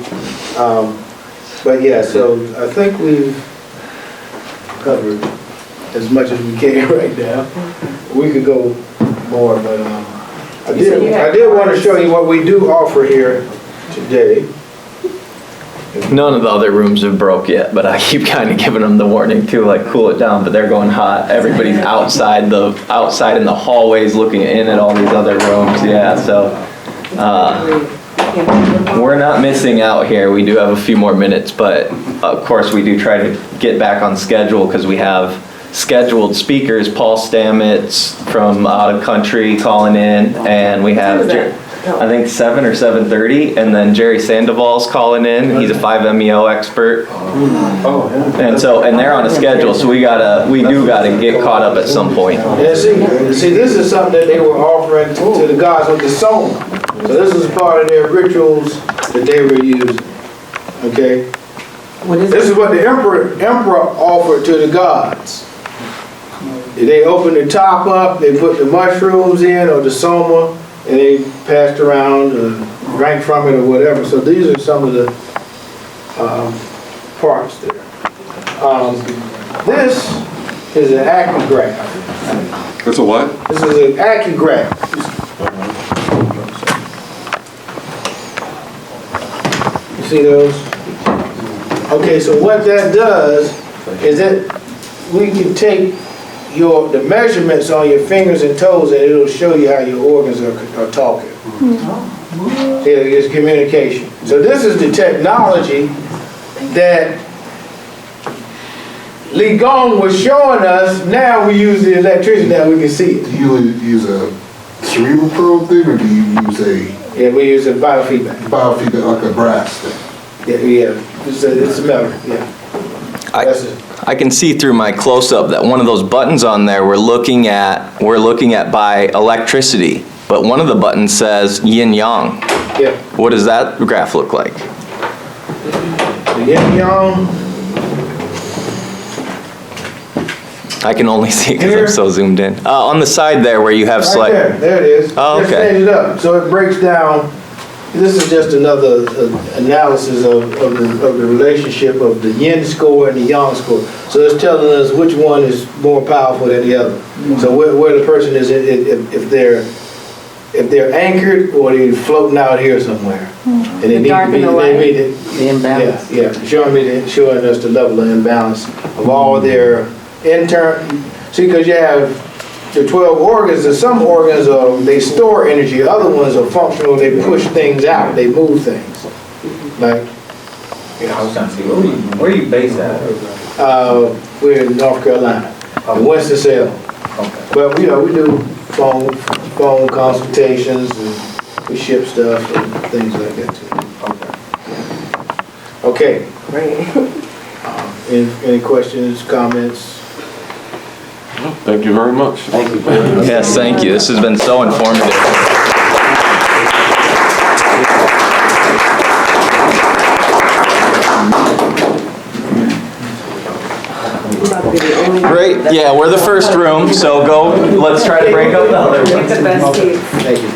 but yeah, so I think we've covered as much as we can right now. We could go more, but I did want to show you what we do offer here today.
None of the other rooms have broke yet, but I keep kind of giving them the warning too, like cool it down, but they're going hot. Everybody's outside in the hallways looking in at all these other rooms, yeah, so. We're not missing out here. We do have a few more minutes, but of course we do try to get back on schedule because we have scheduled speakers. Paul Stamets from out of country calling in, and we have I think 7 or 7:30, and then Jerry Sandoval's calling in. He's a 5-MeO expert. And they're on a schedule, so we do gotta get caught up at some point.
Yeah, see, this is something that they were offering to the gods with the soma. So this is part of their rituals that they were using. okay?
What is
This
it?
is what the emperor offered to the gods. They opened the top up, they put the mushrooms in or the soma, and they passed around, drank from it or whatever. So these are some of the parts there. This is an acograph.
That's a what?
This is an acograph. You see those? Okay, so what that does is that we can take the measurements on your fingers and toes, and it'll show you how your organs are talking. It's communication. So this is the technology that Li Gong was showing us. Now we use the electricity, now we can see it.
Do you use a cerebral probe thing, or do you use a
Yeah, we use a biofeedback.
biofeedback, like a brass thing?
Yeah, it's a metal, yeah. That's it.
I can see through my close-up that one of those buttons on there we're looking at by electricity, but one of the buttons says yin yang.
Yeah.
What does that graph look like?
The yin yang.
I can only see because
Here?
I'm so zoomed in. On the side there where you have
Right there it is.
Oh,
Just
okay.
stand it up. So it breaks down. This is just another analysis of the relationship of the yin score and the yang score. So it's telling us which one is more powerful than the other. So where the person is, if they're anchored or they're floating out here somewhere. And they need to be,
The imbalance.
yeah, showing us the level of imbalance of all their see, because you have the 12 organs, and some organs they store energy, other ones are functional, they push things out, they move things. Like,
I was trying to see, where are you based at?
we're in North Carolina, in Winston-Salem.
Okay.
But we do phone consultations, and we ship stuff and things like that too. Okay.
Great.
Any questions, comments?
Thank you very much.
Thank you.
Yes, thank you. This has been so informative. Great, yeah, we're the first room, so let's try to break up the other ones.
The best seats.
Thank you.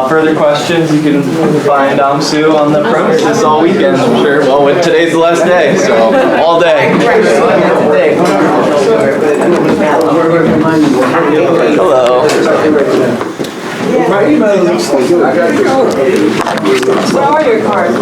Further questions, you can find Amsu on the premises all weekend, I'm sure. Well, today's the last day, so all day. Hello.
My email looks like
Where are your cards?